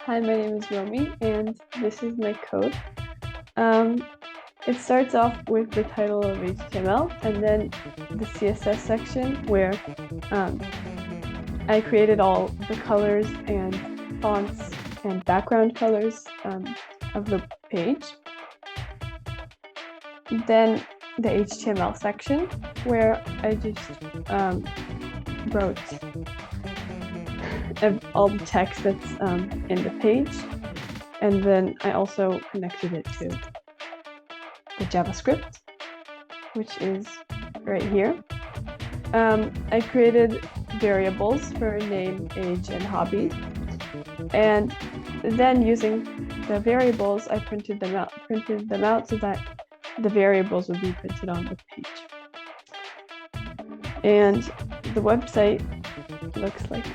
Hi, my name is Romi, and this is my code. It starts off with the title of HTML and then the CSS section where I created all the colors and fonts and background colors of the page. Then the HTML section where I just wrote all the text that's in the page, and then I also connected it to the JavaScript, which is right here. I created variables for name, age, and hobby, and then using the variables, I printed them out so that the variables would be printed on the page. And the website looks like